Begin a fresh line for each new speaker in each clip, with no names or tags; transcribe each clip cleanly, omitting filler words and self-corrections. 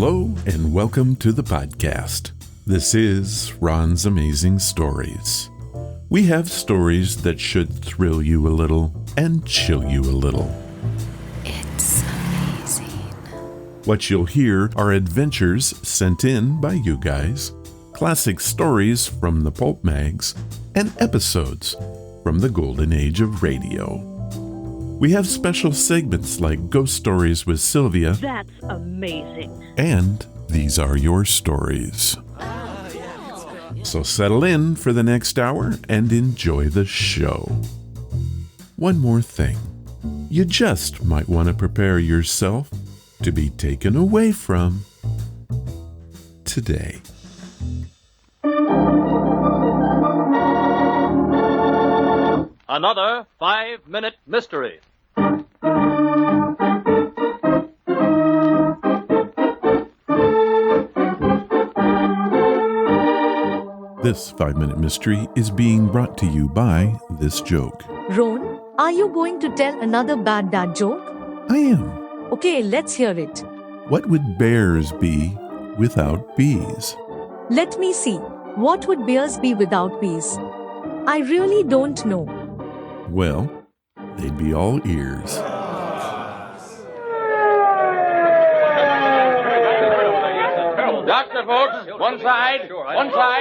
Hello and welcome to the podcast. This is Ron's Amazing Stories. We have stories that should thrill you a little and chill you a little.
It's amazing.
What you'll hear are adventures sent in by you guys, classic stories from the pulp mags, and episodes from the golden age of radio. We have special segments like Ghost Stories with Sylvia.
That's amazing.
And These Are Your Stories. So settle in for the next hour and enjoy the show. One more thing. You just might want to prepare yourself to be taken away from today.
Another 5-minute mystery.
This 5-minute mystery is being brought to you by this joke.
Ron, are you going to tell another bad dad joke?
I am.
Okay, let's hear it.
What would bears be without bees?
Let me see. What would bears be without bees? I really don't know.
Well, they'd be all ears.
Doctor, folks, one side.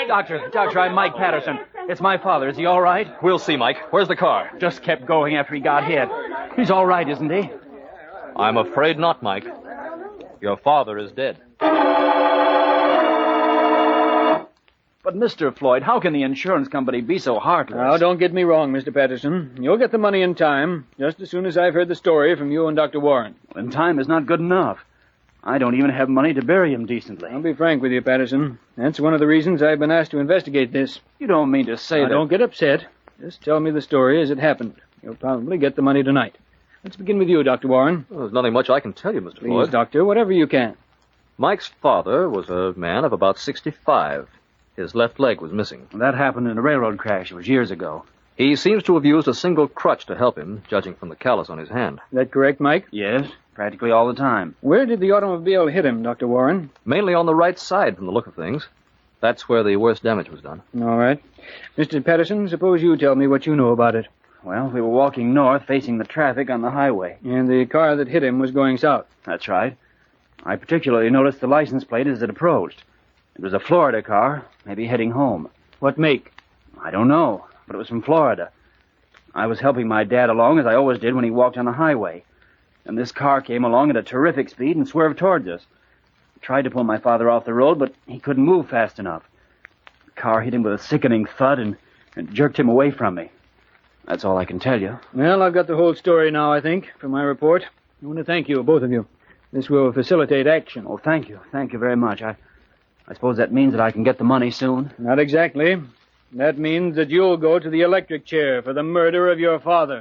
Doctor, I'm Mike Patterson. It's my father. Is he all right?
We'll see, Mike. Where's the car?
Just kept going after he got hit. He's all right, isn't he?
I'm afraid not, Mike. Your father is dead.
But, Mr. Floyd, how can the insurance company be so heartless?
Now, don't get me wrong, Mr. Patterson. You'll get the money in time, just as soon as I've heard the story from you and Dr. Warren.
And time is not good enough. I don't even have money to bury him decently.
I'll be frank with you, Patterson. That's one of the reasons I've been asked to investigate this.
You don't mean to say
Now,
that...
don't get upset. Just tell me the story as it happened. You'll probably get the money tonight. Let's begin with you, Dr. Warren.
Well, there's nothing much I can tell you, Mr.
Please,
Floyd.
Doctor, whatever you can.
Mike's father was a man of about 65. His left leg was missing.
That happened in a railroad crash. It was years ago.
He seems to have used a single crutch to help him, judging from the callus on his hand.
Is that correct, Mike?
Yes, practically all the time.
Where did the automobile hit him, Dr. Warren?
Mainly on the right side from the look of things. That's where the worst damage was done.
All right. Mr. Patterson, suppose you tell me what you know about it.
Well, we were walking north, facing the traffic on the highway.
And the car that hit him was going south.
That's right. I particularly noticed the license plate as it approached. It was a Florida car, maybe heading home.
What make?
I don't know, but it was from Florida. I was helping my dad along, as I always did when he walked on the highway. And this car came along at a terrific speed and swerved towards us. I tried to pull my father off the road, but he couldn't move fast enough. The car hit him with a sickening thud and jerked him away from me. That's all I can tell you.
Well, I've got the whole story now, I think, for my report. I want to thank you, both of you. This will facilitate action.
Oh, thank you. Thank you very much. I suppose that means that I can get the money soon.
Not exactly. That means that you'll go to the electric chair for the murder of your father.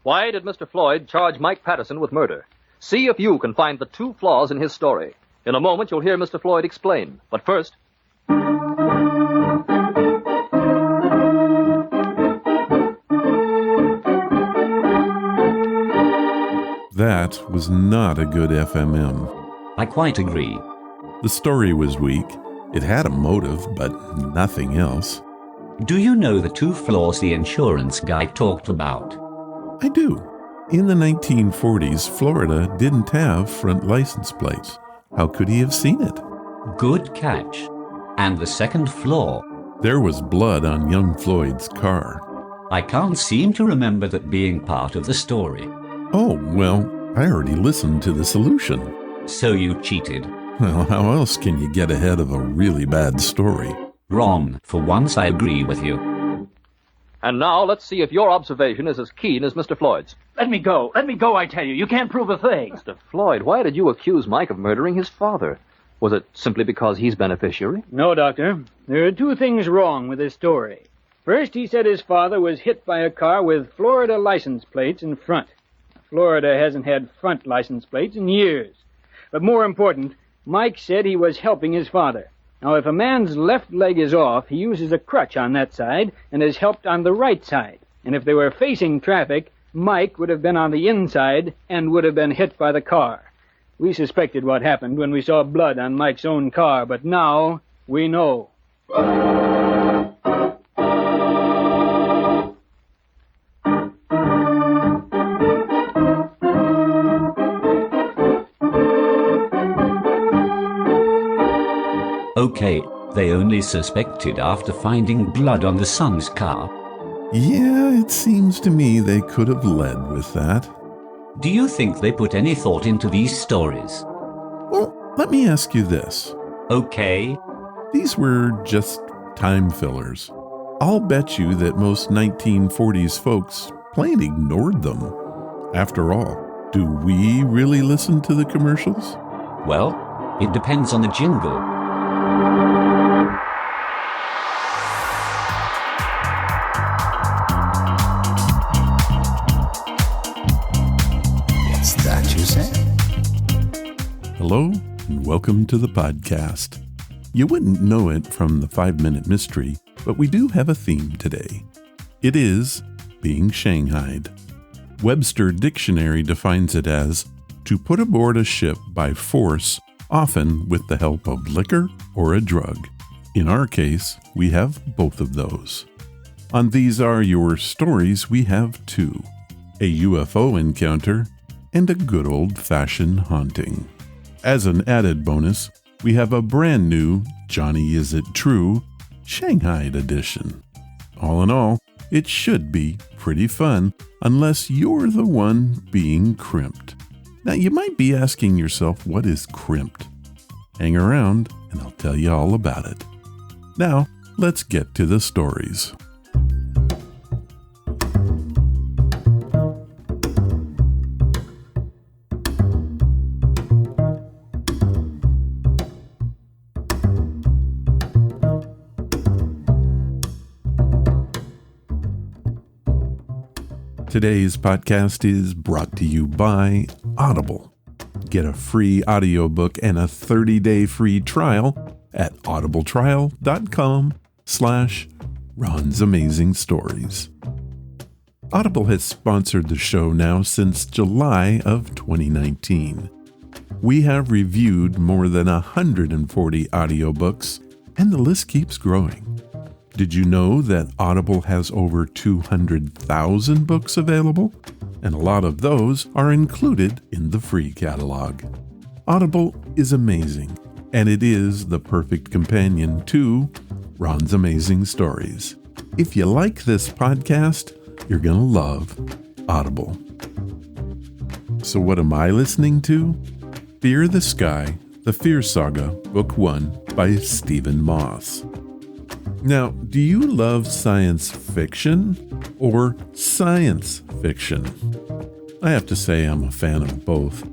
Why did Mr. Floyd charge Mike Patterson with murder? See if you can find the two flaws in his story. In a moment, you'll hear Mr. Floyd explain. But first...
That was not a good FMM.
I quite agree.
The story was weak. It had a motive, but nothing else.
Do you know the two flaws the insurance guy talked about?
I do. In the 1940s, Florida didn't have front license plates. How could he have seen it?
Good catch. And the second flaw?
There was blood on young Floyd's car.
I can't seem to remember that being part of the story.
Oh, well, I already listened to the solution.
So you cheated.
Well, how else can you get ahead of a really bad story?
Wrong. For once I agree with you.
And now let's see if your observation is as keen as Mr. Floyd's.
Let me go, I tell you. You can't prove a thing.
Mr. Floyd, why did you accuse Mike of murdering his father? Was it simply because he's beneficiary?
No, Doctor. There are two things wrong with this story. First, he said his father was hit by a car with Florida license plates in front. Florida hasn't had front license plates in years. But more important, Mike said he was helping his father. Now, if a man's left leg is off, he uses a crutch on that side and is helped on the right side. And if they were facing traffic, Mike would have been on the inside and would have been hit by the car. We suspected what happened when we saw blood on Mike's own car, but now we know.
Okay, they only suspected after finding blood on the son's car.
Yeah, it seems to me they could have led with that.
Do you think they put any thought into these stories?
Well, let me ask you this.
Okay.
These were just time fillers. I'll bet you that most 1940s folks plain ignored them. After all, do we really listen to the commercials?
Well, it depends on the jingle.
Is that you said?
Hello, and welcome to the podcast. You wouldn't know it from the 5-minute mystery, but we do have a theme today. It is being Shanghaied. Webster Dictionary defines it as to put aboard a ship by force, often with the help of liquor or a drug. In our case, we have both of those. On These Are Your Stories, we have two: a UFO encounter and a good old-fashioned haunting. As an added bonus, we have a brand new Johnny Is It True Shanghaied edition. All in all, it should be pretty fun, unless you're the one being crimped. Now, you might be asking yourself, what is crimped? Hang around, and I'll tell you all about it. Now, let's get to the stories. Today's podcast is brought to you by Audible. Get a free audiobook and a 30-day free trial at audibletrial.com/Ron's Amazing Stories. Audible has sponsored the show now since July of 2019. We have reviewed more than 140 audiobooks, and the list keeps growing. Did you know that Audible has over 200,000 books available? And a lot of those are included in the free catalog. Audible is amazing, and it is the perfect companion to Ron's Amazing Stories. If you like this podcast, you're going to love Audible. So what am I listening to? Fear the Sky, The Fear Saga, Book 1 by Stephen Moss. Now, do you love science fiction or science fiction? I have to say I'm a fan of both.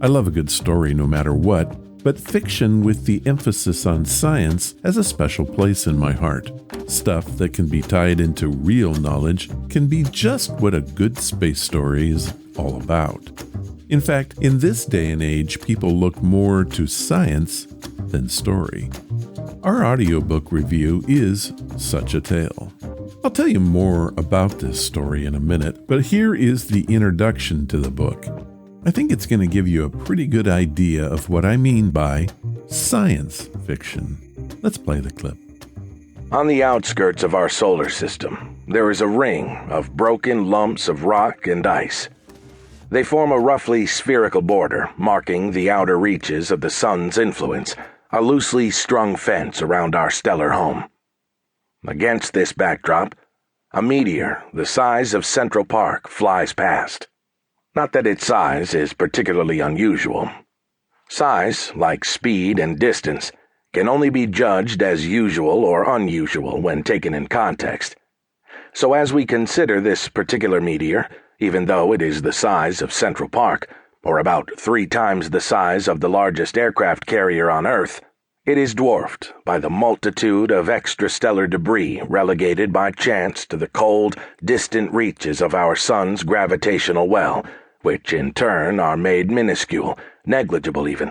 I love a good story no matter what, but fiction with the emphasis on science has a special place in my heart. Stuff that can be tied into real knowledge can be just what a good space story is all about. In fact, in this day and age, people look more to science than story. Our audiobook review is Such a Tale. I'll tell you more about this story in a minute, but here is the introduction to the book. I think it's going to give you a pretty good idea of what I mean by science fiction. Let's play the clip.
On the outskirts of our solar system, there is a ring of broken lumps of rock and ice. They form a roughly spherical border, marking the outer reaches of the sun's influence, a loosely strung fence around our stellar home. Against this backdrop, a meteor the size of Central Park flies past. Not that its size is particularly unusual. Size, like speed and distance, can only be judged as usual or unusual when taken in context. So as we consider this particular meteor, even though it is the size of Central Park, or about 3 times the size of the largest aircraft carrier on Earth, it is dwarfed by the multitude of extrastellar debris relegated by chance to the cold, distant reaches of our sun's gravitational well, which in turn are made minuscule, negligible even,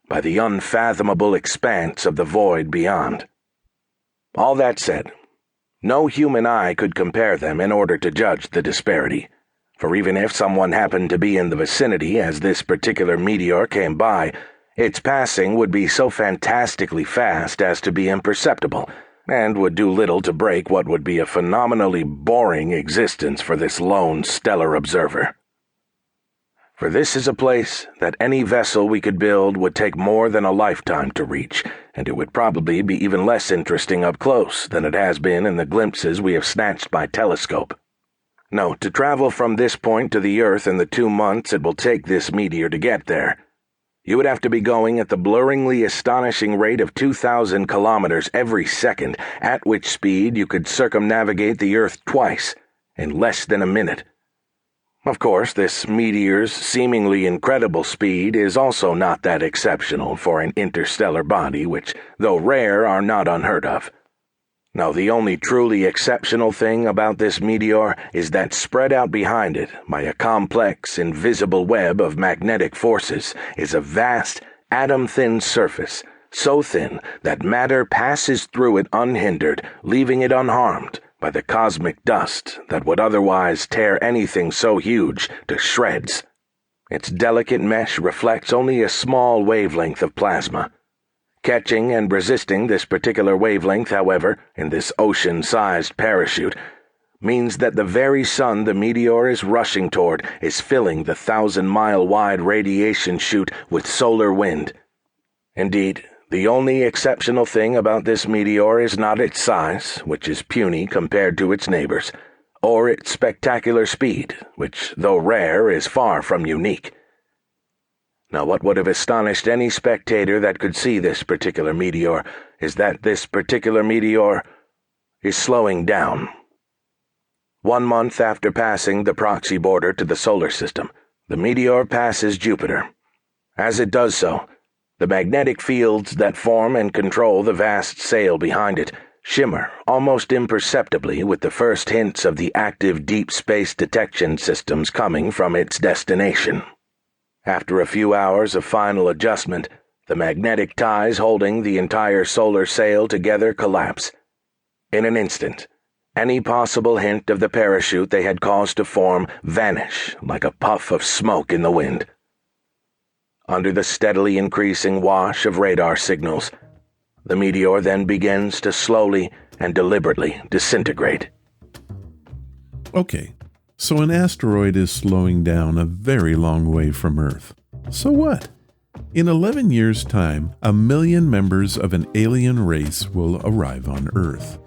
by the unfathomable expanse of the void beyond. All that said, no human eye could compare them in order to judge the disparity. For even if someone happened to be in the vicinity as this particular meteor came by, its passing would be so fantastically fast as to be imperceptible, and would do little to break what would be a phenomenally boring existence for this lone stellar observer. For this is a place that any vessel we could build would take more than a lifetime to reach, and it would probably be even less interesting up close than it has been in the glimpses we have snatched by telescope. No, to travel from this point to the Earth in the 2 months it will take this meteor to get there, you would have to be going at the blurringly astonishing rate of 2,000 kilometers every second, at which speed you could circumnavigate the Earth twice in less than a minute. Of course, this meteor's seemingly incredible speed is also not that exceptional for an interstellar body which, though rare, are not unheard of. No, the only truly exceptional thing about this meteor is that spread out behind it by a complex, invisible web of magnetic forces is a vast, atom-thin surface, so thin that matter passes through it unhindered, leaving it unharmed by the cosmic dust that would otherwise tear anything so huge to shreds. Its delicate mesh reflects only a small wavelength of plasma. Catching and resisting this particular wavelength, however, in this ocean-sized parachute, means that the very sun the meteor is rushing toward is filling the 1,000-mile-wide radiation chute with solar wind. Indeed, the only exceptional thing about this meteor is not its size, which is puny compared to its neighbors, or its spectacular speed, which, though rare, is far from unique. Now, what would have astonished any spectator that could see this particular meteor is that this particular meteor is slowing down. 1 month after passing the proxy border to the solar system, the meteor passes Jupiter. As it does so, the magnetic fields that form and control the vast sail behind it shimmer almost imperceptibly with the first hints of the active deep space detection systems coming from its destination. After a few hours of final adjustment, the magnetic ties holding the entire solar sail together collapse. In an instant, any possible hint of the parachute they had caused to form vanish like a puff of smoke in the wind. Under the steadily increasing wash of radar signals, the meteor then begins to slowly and deliberately disintegrate.
Okay, so an asteroid is slowing down a very long way from Earth. So what? In 11 years' time, 1 million members of an alien race will arrive on Earth.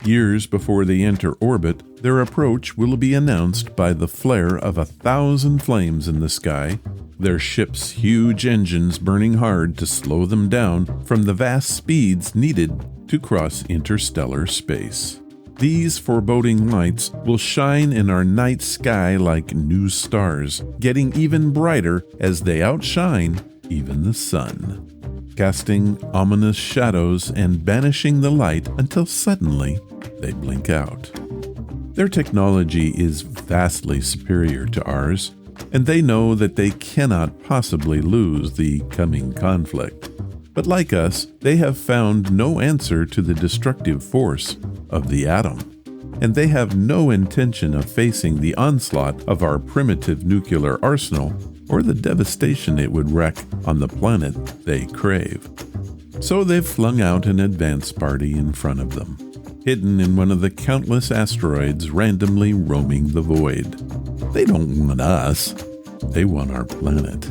Years before they enter orbit, their approach will be announced by the flare of 1,000 flames in the sky, their ship's huge engines burning hard to slow them down from the vast speeds needed to cross interstellar space. These foreboding lights will shine in our night sky like new stars, getting even brighter as they outshine even the sun, casting ominous shadows and banishing the light until suddenly they blink out. Their technology is vastly superior to ours, and they know that they cannot possibly lose the coming conflict. But like us, they have found no answer to the destructive force of the atom, and they have no intention of facing the onslaught of our primitive nuclear arsenal or the devastation it would wreak on the planet they crave. So they've flung out an advance party in front of them, hidden in one of the countless asteroids randomly roaming the void. They don't want us, they want our planet.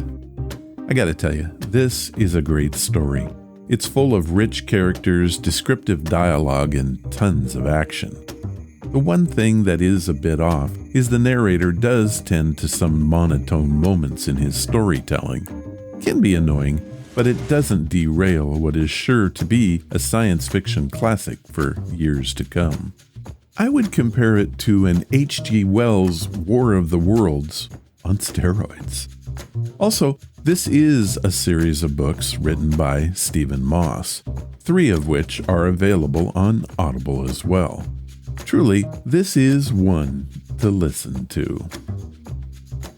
I gotta tell you, this is a great story. It's full of rich characters, descriptive dialogue, and tons of action. The one thing that is a bit off is the narrator does tend to some monotone moments in his storytelling. It can be annoying, but it doesn't derail what is sure to be a science fiction classic for years to come. I would compare it to an H.G. Wells' War of the Worlds on steroids. Also, this is a series of books written by Stephen Moss, 3 of which are available on Audible as well. Truly, this is one to listen to.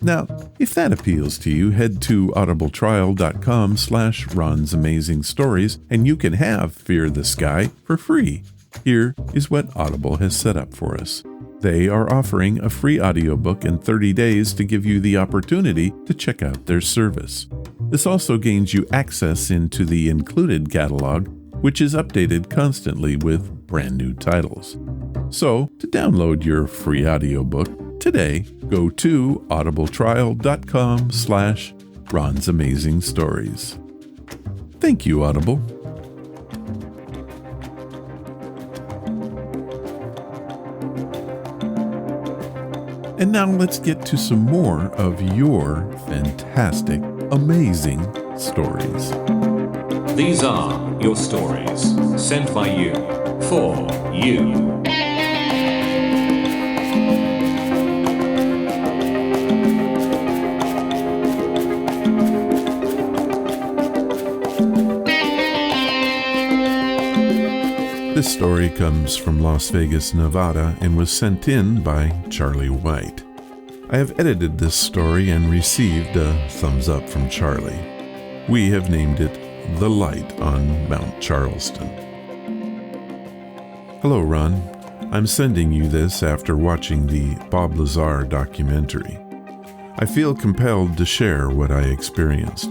Now, if that appeals to you, head to audibletrial.com/Ron's Amazing Stories, and you can have Fear the Sky for free. Here is what Audible has set up for us. They are offering a free audiobook and 30 days to give you the opportunity to check out their service. This also gains you access into the included catalog, which is updated constantly with brand new titles. So, to download your free audiobook today, go to audibletrial.com/Ron's Amazing Stories. Thank you, Audible. And now let's get to some more of your fantastic, amazing stories.
These are your stories, sent by you, for you.
This story comes from Las Vegas, Nevada, and was sent in by Charlie White. I have edited this story and received a thumbs up from Charlie. We have named it The Light on Mount Charleston. Hello, Ron. I'm sending you this after watching the Bob Lazar documentary. I feel compelled to share what I experienced.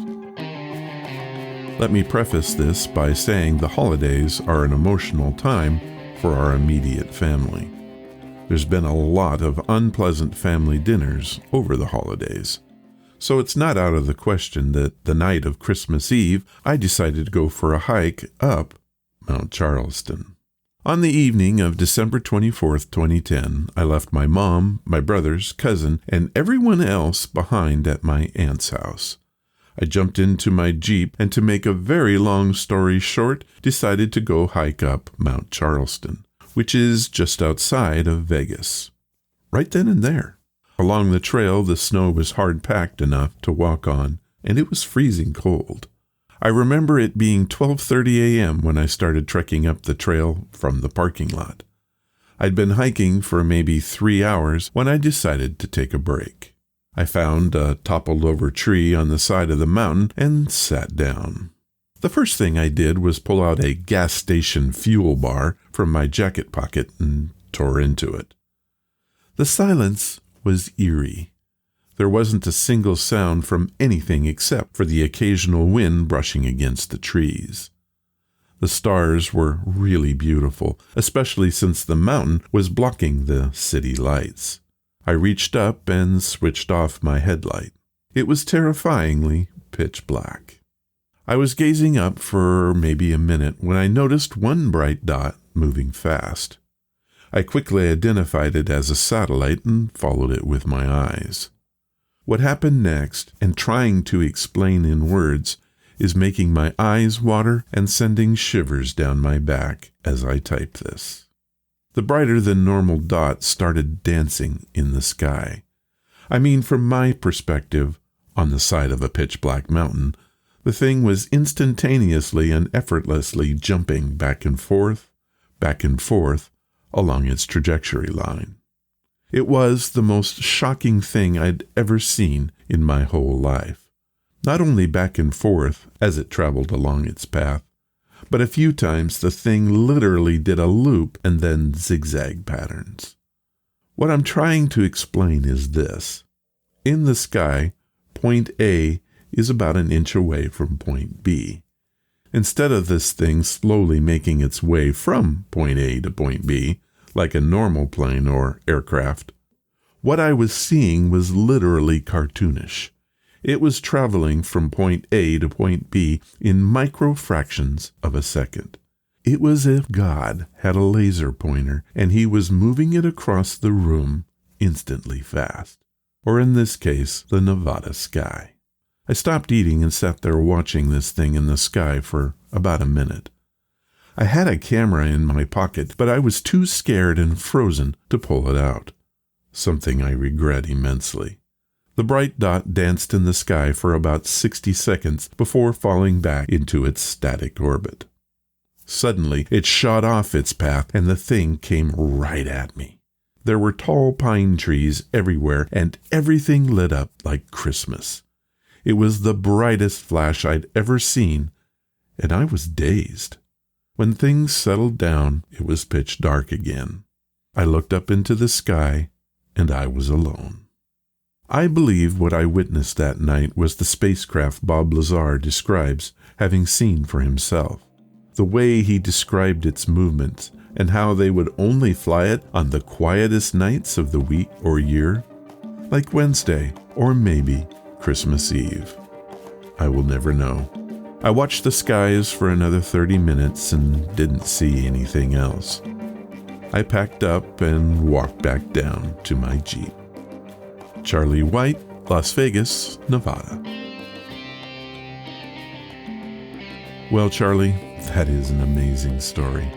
Let me preface this by saying the holidays are an emotional time for our immediate family. There's been a lot of unpleasant family dinners over the holidays, so it's not out of the question that the night of Christmas Eve, I decided to go for a hike up Mount Charleston. On the evening of December 24th, 2010, I left my mom, my brothers, cousin, and everyone else behind at my aunt's house. I jumped into my Jeep and, to make a very long story short, decided to go hike up Mount Charleston, which is just outside of Vegas. Right then and there. Along the trail, the snow was hard-packed enough to walk on, and it was freezing cold. I remember it being 12:30 a.m. when I started trekking up the trail from the parking lot. I'd been hiking for maybe 3 hours when I decided to take a break. I found a toppled-over tree on the side of the mountain and sat down. The first thing I did was pull out a gas station fuel bar from my jacket pocket and tore into it. The silence was eerie. There wasn't a single sound from anything except for the occasional wind brushing against the trees. The stars were really beautiful, especially since the mountain was blocking the city lights. I reached up and switched off my headlight. It was terrifyingly pitch black. I was gazing up for maybe a minute when I noticed one bright dot moving fast. I quickly identified it as a satellite and followed it with my eyes. What happened next, and trying to explain in words, is making my eyes water and sending shivers down my back as I type this. The brighter-than-normal dot started dancing in the sky. I mean, from my perspective, on the side of a pitch-black mountain, the thing was instantaneously and effortlessly jumping back and forth along its trajectory line. It was the most shocking thing I'd ever seen in my whole life. Not only back and forth as it traveled along its path, but a few times the thing literally did a loop and then zigzag patterns. What I'm trying to explain is this. In the sky, point A is about an inch away from point B. Instead of this thing slowly making its way from point A to point B, like a normal plane or aircraft, what I was seeing was literally cartoonish. It was traveling from point A to point B in micro-fractions of a second. It was as if God had a laser pointer and he was moving it across the room instantly fast. Or in this case, the Nevada sky. I stopped eating and sat there watching this thing in the sky for about a minute. I had a camera in my pocket, but I was too scared and frozen to pull it out. Something I regret immensely. The bright dot danced in the sky for about 60 seconds before falling back into its static orbit. Suddenly, it shot off its path, and the thing came right at me. There were tall pine trees everywhere, and everything lit up like Christmas. It was the brightest flash I'd ever seen, and I was dazed. When things settled down, it was pitch dark again. I looked up into the sky, and I was alone. I believe what I witnessed that night was the spacecraft Bob Lazar describes having seen for himself. The way he described its movements and how they would only fly it on the quietest nights of the week or year, like Wednesday or maybe Christmas Eve. I will never know. I watched the skies for another 30 minutes and didn't see anything else. I packed up and walked back down to my Jeep. Charlie White, Las Vegas, Nevada. Well, Charlie, that is an amazing story.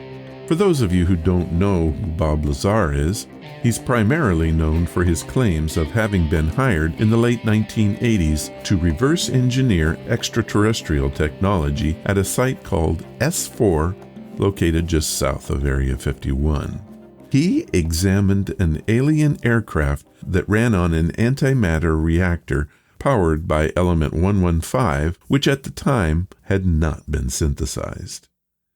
For those of you who don't know who Bob Lazar is, he's primarily known for his claims of having been hired in the late 1980s to reverse engineer extraterrestrial technology at a site called S4, located just south of Area 51. He examined an alien aircraft that ran on an antimatter reactor powered by element 115, which at the time had not been synthesized.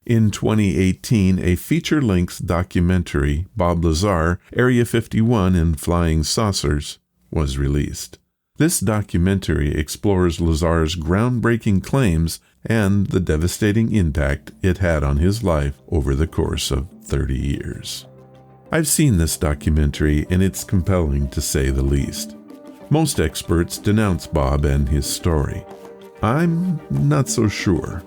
In 2018, a feature-length documentary, Bob Lazar, Area 51 and Flying Saucers, was released. This documentary explores Lazar's groundbreaking claims and the devastating impact it had on his life over the course of 30 years. I've seen this documentary, and it's compelling to say the least. Most experts denounce Bob and his story. I'm not so sure.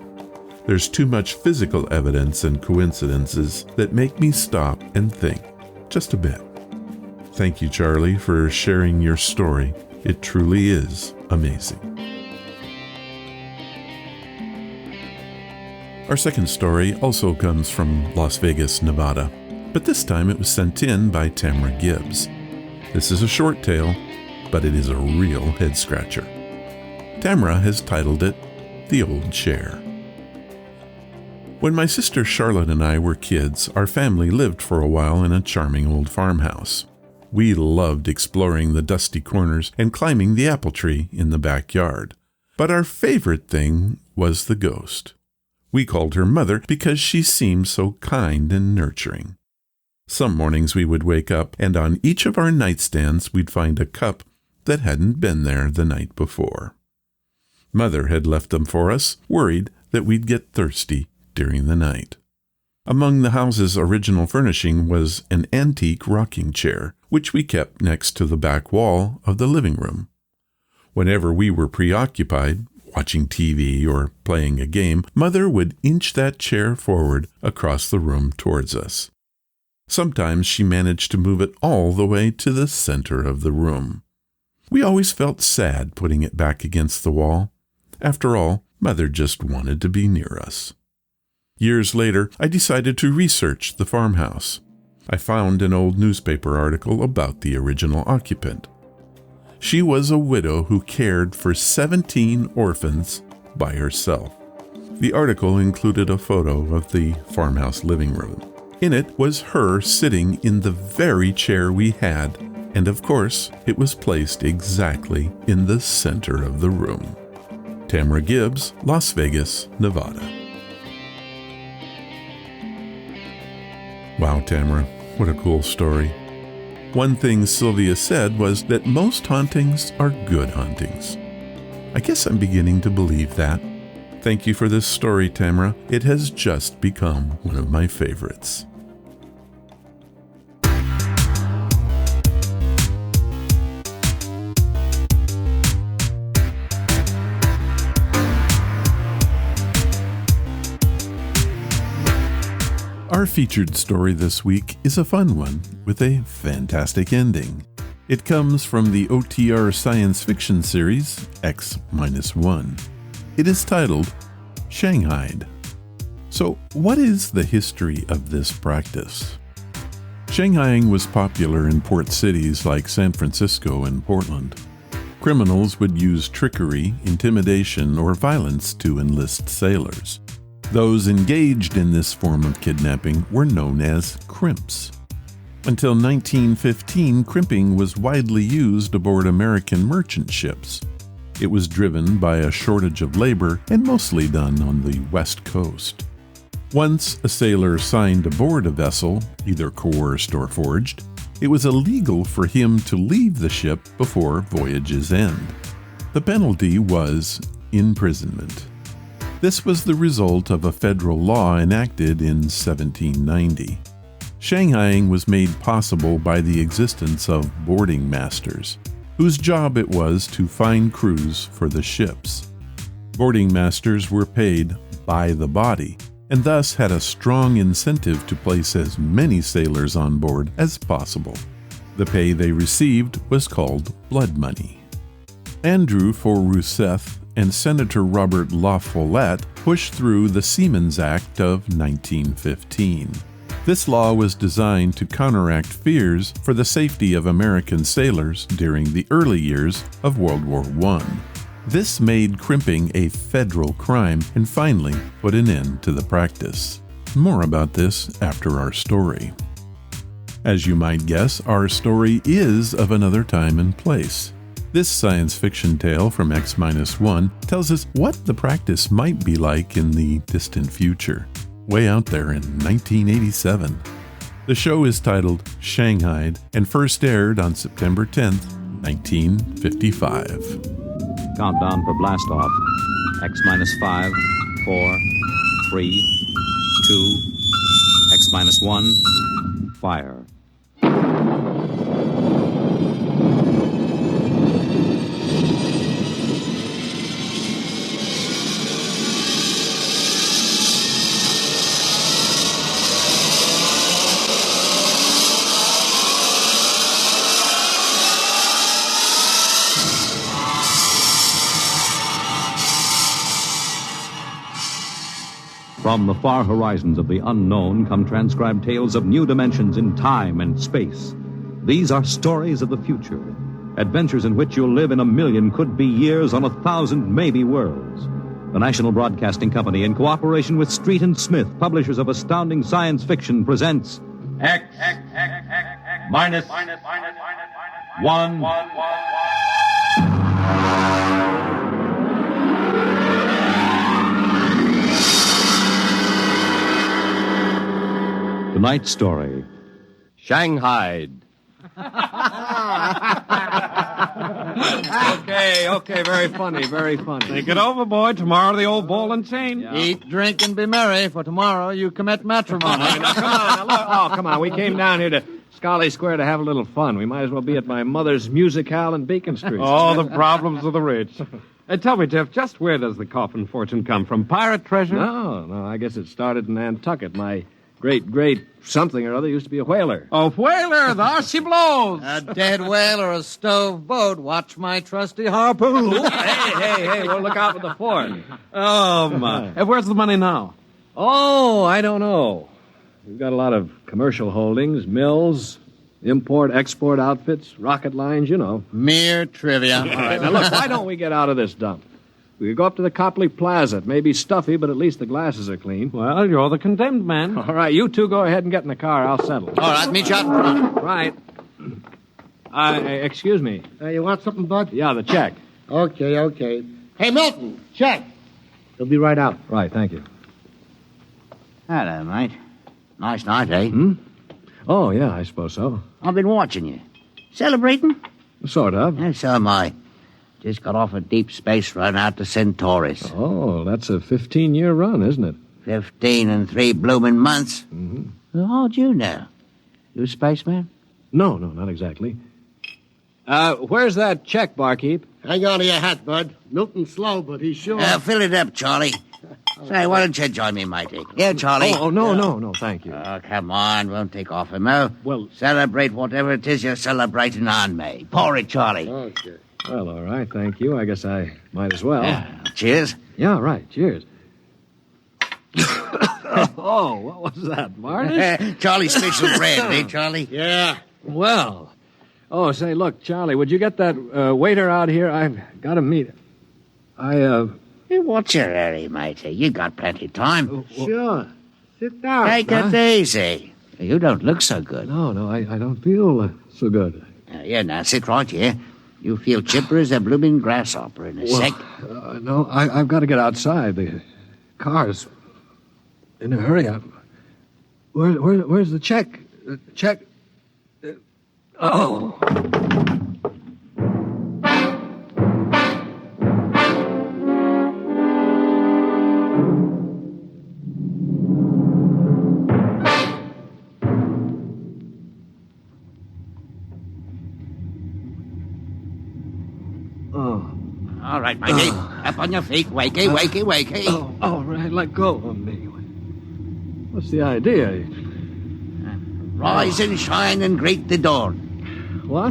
There's too much physical evidence and coincidences that make me stop and think just a bit. Thank you, Charlie, for sharing your story. It truly is amazing. Our second story also comes from Las Vegas, Nevada, but this time it was sent in by Tamara Gibbs. This is a short tale, but it is a real head-scratcher. Tamara has titled it The Old Chair. When my sister Charlotte and I were kids, our family lived for a while in a charming old farmhouse. We loved exploring the dusty corners and climbing the apple tree in the backyard. But our favorite thing was the ghost. We called her Mother because she seemed so kind and nurturing. Some mornings we would wake up, and on each of our nightstands we'd find a cup that hadn't been there the night before. Mother had left them for us, worried that we'd get thirsty during the night. Among the house's original furnishing was an antique rocking chair, which we kept next to the back wall of the living room. Whenever we were preoccupied, watching TV or playing a game, Mother would inch that chair forward across the room towards us. Sometimes she managed to move it all the way to the center of the room. We always felt sad putting it back against the wall. After all, Mother just wanted to be near us. Years later, I decided to research the farmhouse. I found an old newspaper article about the original occupant. She was a widow who cared for 17 orphans by herself. The article included a photo of the farmhouse living room. In it was her sitting in the very chair we had, and of course, it was placed exactly in the center of the room. Tamara Gibbs, Las Vegas, Nevada. Wow, Tamara, what a cool story. One thing Sylvia said was that most hauntings are good hauntings. I guess I'm beginning to believe that. Thank you for this story, Tamara. It has just become one of my favorites. Our featured story this week is a fun one with a fantastic ending. It comes from the OTR science fiction series X-1. It is titled Shanghaied. So, what is the history of this practice? Shanghaiing was popular in port cities like San Francisco and Portland. Criminals would use trickery, intimidation, or violence to enlist sailors. Those engaged in this form of kidnapping were known as crimps. Until 1915, crimping was widely used aboard American merchant ships. It was driven by a shortage of labor and mostly done on the West Coast. Once a sailor signed aboard a vessel, either coerced or forged, it was illegal for him to leave the ship before voyage's end. The penalty was imprisonment. This was the result of a federal law enacted in 1790. Shanghaiing was made possible by the existence of boarding masters, whose job it was to find crews for the ships. Boarding masters were paid by the body, and thus had a strong incentive to place as many sailors on board as possible. The pay they received was called blood money. Andrew for Rousseff and Senator Robert La Follette pushed through the Seamen's Act of 1915. This law was designed to counteract fears for the safety of American sailors during the early years of World War I. This made crimping a federal crime and finally put an end to the practice. More about this after our story. As you might guess, our story is of another time and place. This science fiction tale from X-1 tells us what the practice might be like in the distant future, way out there in 1987. The show is titled Shanghaied and first aired on September 10th, 1955.
Countdown for blast off. X-5, 4, 3, 2, X-1, fire. From the far horizons of the unknown come transcribed tales of new dimensions in time and space. These are stories of the future, adventures in which you'll live in a million could-be years on 1,000 maybe worlds. The National Broadcasting Company, in cooperation with Street and Smith, publishers of astounding science fiction, presents
X minus 1.
Tonight's story,
Shanghaied. Okay, very funny, very funny.
Think it over, boy. Tomorrow the old ball and chain.
Yeah. Eat, drink, and be merry, for tomorrow you commit matrimony.
Come on. We came down here to Scarley Square to have a little fun. We might as well be at my mother's musicale in Beacon Street. Oh, the problems of the rich. Tell me, Jeff, just where does the coffin fortune come from? Pirate treasure? No, I guess it started in Nantucket. My great something or other used to be a whaler. A whaler? There she blows.
A dead whale or a stove boat. Watch my trusty harpoon.
Hey, well, look out with the fort. Oh, my. Where's the money now? Oh, I don't know. We've got a lot of commercial holdings, mills, import-export outfits, rocket lines, you know.
Mere trivia.
All right, now look, why don't we get out of this dump? We could go up to the Copley Plaza. It may be stuffy, but at least the glasses are clean. Well, you're the condemned man. All right, you two go ahead and get in the car. I'll settle.
All right, meet you out in front.
Right. Excuse me.
You want something, Bud?
Yeah, the check.
Okay. Hey, Milton, check.
He'll be right out. Right, thank you.
Hello, mate. Nice night, eh?
Oh, yeah, I suppose so.
I've been watching you. Celebrating?
Sort of.
Yeah, so am I. Just got off a deep space run out to Centaurus.
Oh, that's a 15-year run, isn't it?
15 and 3 blooming months.
Mm-hmm.
Well, how'd you know? You a spaceman?
No, not exactly. Where's that check, barkeep?
Hang on to your hat, Bud. Milton's slow, but he's sure.
Fill it up, Charlie. Say, why don't you join me, matey? Yeah, Charlie.
Oh, no, thank you.
Oh, come on. Won't take off him, oh.
Well,
celebrate whatever it is you're celebrating on me. Pour it, Charlie.
Okay.
Well, all right, thank you. I guess I might as well.
Yeah, cheers.
Yeah, right, cheers. Oh, what was that, varnish?
Charlie's special brand, eh, Charlie?
Yeah.
Well. Oh, say, look, Charlie, would you get that waiter out here? I've got to meet him.
Hey, what's your hurry, matey? You got plenty of time.
Sure. Sit down.
Take it easy. You don't look so good.
No, I don't feel so good.
Now, sit right here. You feel chipper as a blooming grasshopper in a sec.
No, I've got to get outside. The car's In a hurry. Where's the check? Check. Oh.
All right, matey. Up on your feet. Wakey, wakey, wakey.
Oh, all right, let go of me. What's the idea?
Rise and shine and greet the dawn.
What?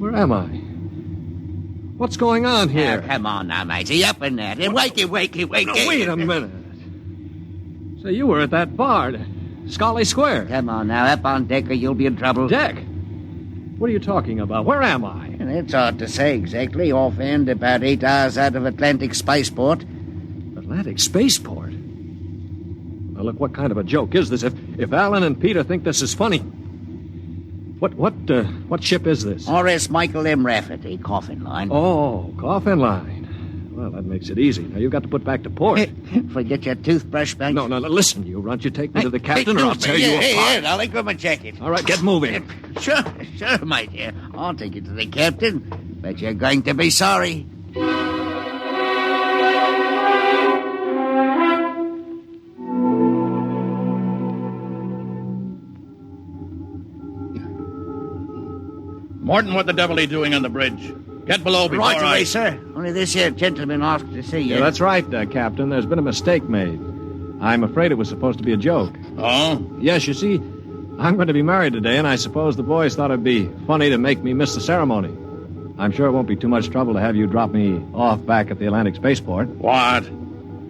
Where am I? What's going on here?
Come on now, matey. Up in there. Wakey, wakey, wakey.
No, wait a minute. So you were at that bar, Scully Square.
Come on now, up on deck or you'll be in trouble.
Deck? What are you talking about? Where am I?
It's hard to say exactly. Offhand, about 8 hours out of Atlantic Spaceport.
Atlantic Spaceport? Now, look, what kind of a joke is this? If Alan and Peter think this is funny... What ship is this?
RAS Michael M. Rafferty, coffin line.
Oh, coffin line. Well, that makes it easy. Now, you've got to put back to port.
Forget your toothbrush, Banks.
No, listen, you runt. You take me to the captain, or I'll tear you apart.
Here, I'll let go of my jacket.
All right, get moving.
Sure, mate, here. I'll take you to the captain. But you're going to be sorry.
Morton, what the devil are you doing on the bridge? Get below before
Right away, sir. Only this here gentleman asked to see you.
Yeah, that's right, Captain. There's been a mistake made. I'm afraid it was supposed to be a joke.
Oh?
Yes, you see, I'm going to be married today, and I suppose the boys thought it'd be funny to make me miss the ceremony. I'm sure it won't be too much trouble to have you drop me off back at the Atlantic Spaceport.
What?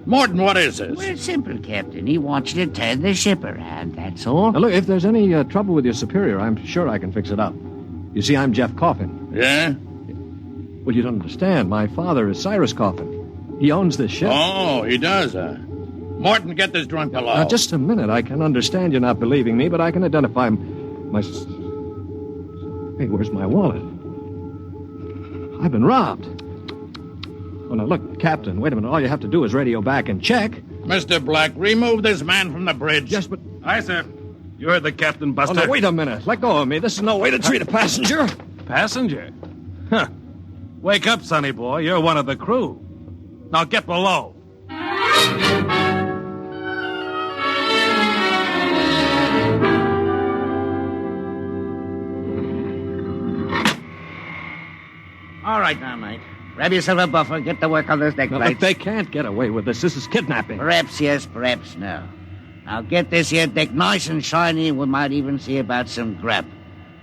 Morton, what is this?
Well, it's simple, Captain. He wants you to turn the ship around, that's all.
Now, look, if there's any trouble with your superior, I'm sure I can fix it up. You see, I'm Jeff Coffin.
Yeah?
Well, you don't understand. My father is Cyrus Coffin. He owns this ship.
Oh, he does, Morton, get this drunk below.
Now, just a minute. I can understand you not believing me, but I can identify my... Hey, where's my wallet? I've been robbed. Oh, now, look, Captain, wait a minute. All you have to do is radio back and check.
Mr. Black, remove this man from the bridge.
Yes, but...
Aye, sir. You heard the captain, Buster.
Oh, no, wait a minute. Let go of me. This is no way to treat a passenger.
Passenger? Huh. Wake up, sonny boy. You're one of the crew. Now get below.
All right now, mate. Grab yourself a buffer. Get to work on those deck
Now,
lights.
look, they can't get away with this. This is kidnapping.
Perhaps yes, perhaps no. Now get this here deck nice and shiny, and we might even see about some grub.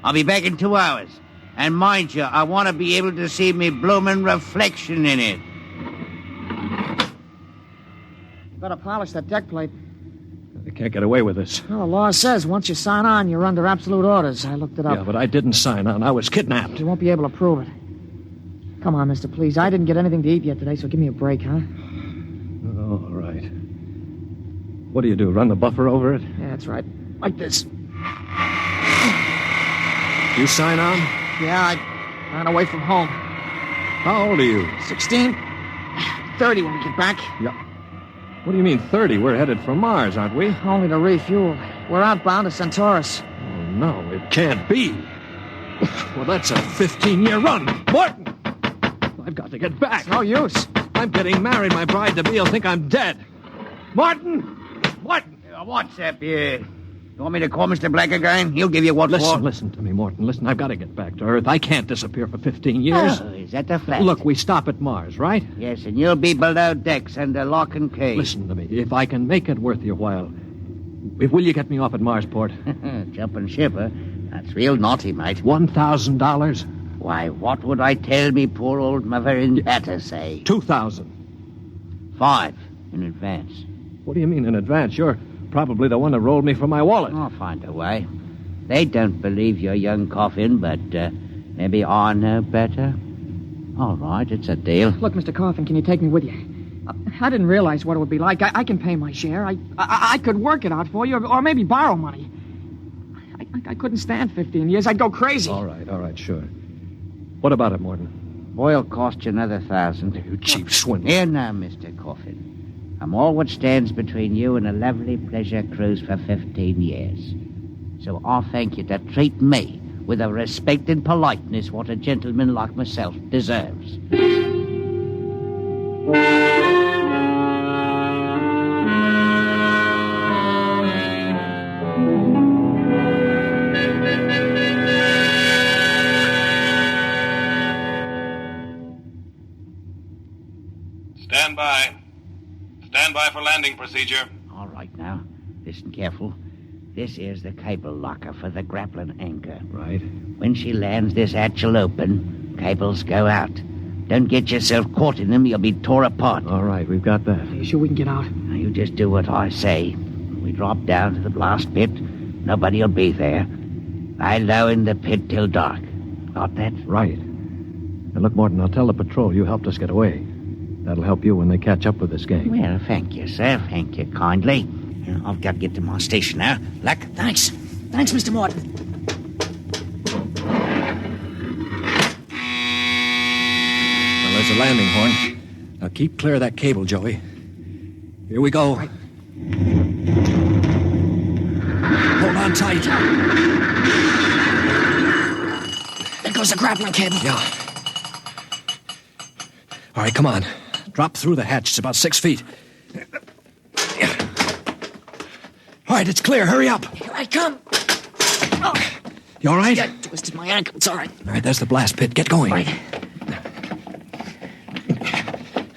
I'll be back in 2 hours. And mind you, I want to be able to see me bloomin' reflection in it.
Better polish that deck plate.
They can't get away with this.
Well, the law says once you sign on, you're under absolute orders. I looked it up.
Yeah, but I didn't sign on. I was kidnapped.
You won't be able to prove it. Come on, mister, please. I didn't get anything to eat yet today, so give me a break, huh?
Oh, all right. What do you do, run the buffer over it?
Yeah, that's right. Like this.
You sign on?
Yeah, I ran away from home.
How old are you?
16. 30 when we get back.
Yeah. What do you mean 30? We're headed for Mars, aren't we?
Only to refuel. We're outbound to Centaurus.
Oh, no, it can't be. Well, that's a 15-year run. Morton! I've got to get back.
It's no use.
I'm getting married. My bride-to-be will think I'm dead. Martin! Martin!
What's up here? You want me to call Mr. Black again? He'll give you what for.
Listen to me, Morton. Listen, I've got to get back to Earth. I can't disappear for 15 years.
Oh, is that the fact?
Look, we stop at Mars, right?
Yes, and you'll be below decks under lock and key.
Listen to me. If I can make it worth your while, will you get me off at Marsport?
Jumping ship, huh? That's real naughty, mate.
$1,000?
Why, what would I tell me poor old mother in to say?
$2,000.
5 in advance.
What do you mean in advance? You're probably the one that rolled me for my wallet.
I'll find a way. They don't believe your young Coffin, but maybe I know better. All right, it's a deal.
Look, Mr. Coffin, can you take me with you? I didn't realize what it would be like. I can pay my share. I could work it out for you, or maybe borrow money. I couldn't stand 15 years. I'd go crazy.
All right, sure. What about it, Morton?
Boy'll cost you another 1,000.
You cheap swindler.
Here now, Mr. Coffin. I'm all what stands between you and a lovely pleasure cruise for 15 years. So I thank you to treat me with the respect and politeness what a gentleman like myself deserves.
Stand by. Stand by for landing procedure.
All right now. Listen careful. This is the cable locker for the grappling anchor.
Right.
When she lands, this hatch will open. Cables go out. Don't get yourself caught in them. You'll be tore apart.
All right, we've got that.
You sure we can get out?
Now, you just do what I say. When we drop down to the blast pit, nobody'll be there. Lie low in the pit till dark. Got that?
Right. Now, look, Morton, I'll tell the patrol you helped us get away. That'll help you when they catch up with this gang.
Well, thank you, sir. Thank you kindly. I've got to get to my station now. Luck.
Thanks. Thanks, Mr. Morton.
Well, there's a landing horn. Now keep clear of that cable, Joey. Here we go. Right. Hold on tight.
There goes the grappling cable.
Yeah. All right, come on. Drop through the hatch. It's about 6 feet. All right, it's clear. Hurry up.
Here I come. Oh.
You all right?
I twisted my ankle. It's all right.
All right, there's the blast pit. Get going.
Right.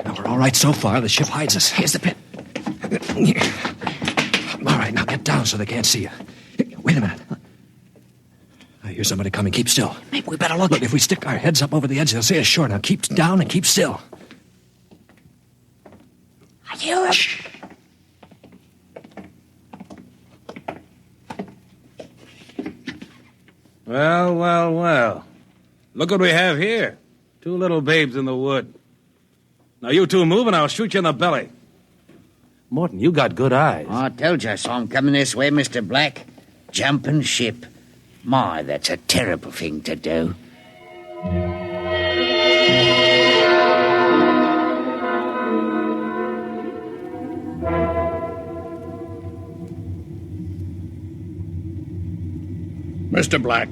Now, we're all right so far. The ship hides us.
Here's the pit.
All right, now get down so they can't see you. Wait a minute. I hear somebody coming. Keep still.
Maybe we better look.
Look, if we stick our heads up over the edge, they'll see us sure. Now keep down and keep still.
I hear him.
Shh.
Well. Look what we have here. 2 little babes in the wood. Now you two move and I'll shoot you in the belly. Morton, you got good eyes.
I told you, so I'm coming this way, Mr. Black. Jumping ship. My, that's a terrible thing to do.
Mr. Black,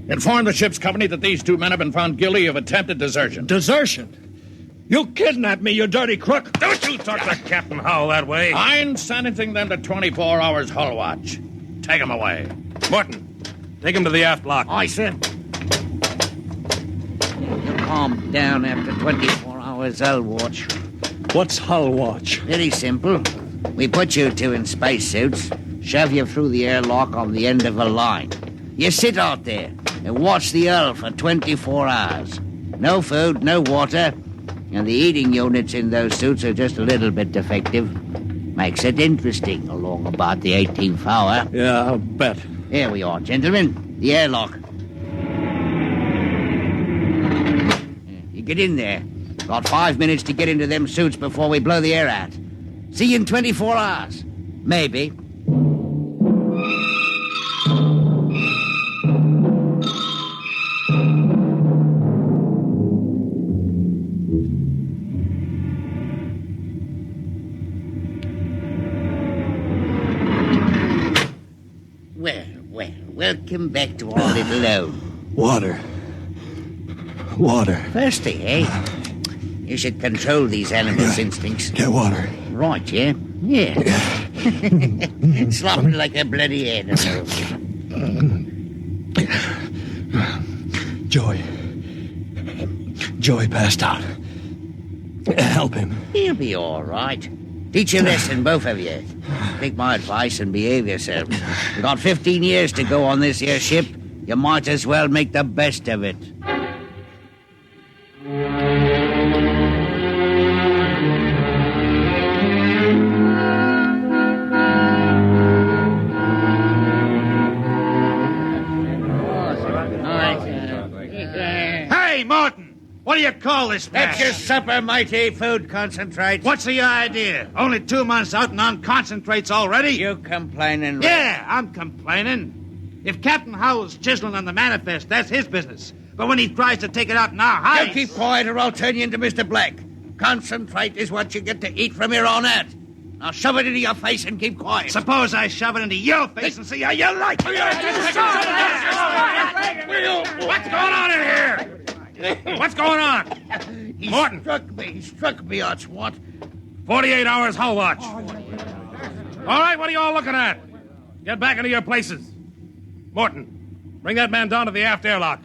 inform the ship's company that these 2 men have been found guilty of attempted desertion.
Desertion? You kidnapped me, you dirty crook. Don't you talk to Captain Howell that way.
I'm sentencing them to 24 hours hull watch. Take them away.
Morton, take him to the aft lock.
Aye, sir. You calm down after 24 hours hull watch.
What's hull watch?
Very simple. We put you 2 in spacesuits, shove you through the airlock on the end of a line. You sit out there and watch the hull for 24 hours. No food, no water, and the eating units in those suits are just a little bit defective. Makes it interesting along about the 18th hour.
Yeah, I'll bet.
Here we are, gentlemen. The airlock. You get in there. Got 5 minutes to get into them suits before we blow the air out. See you in 24 hours. Maybe. Welcome back to our little home.
Water.
Thirsty, eh? You should control these animals' instincts.
Get water.
Right, yeah? Yeah. Slopping like a bloody animal.
Joey passed out. Help him.
He'll be all right. Teach a lesson, both of you. Take my advice and behave yourselves. You've got 15 years to go on this here ship. You might as well make the best of it.
Hey, Martin! What do you call this mess?
That's your supper, mighty food concentrate.
What's the idea? Only 2 months out and on concentrates already?
You complaining, Rick?
Yeah, I'm complaining. If Captain Howell's chiseling on the manifest, that's his business. But when he tries to take it out in our hides...
You keep quiet or I'll turn you into Mr. Black. Concentrate is what you get to eat from here on out. Now shove it into your face and keep quiet.
Suppose I shove it into your face and see how you like it. What's going on in here? What's going on? Morton.
He struck me, that's what.
48 hours hull watch. All right, what are you all looking at? Get back into your places. Morton, bring that man down to the aft airlock.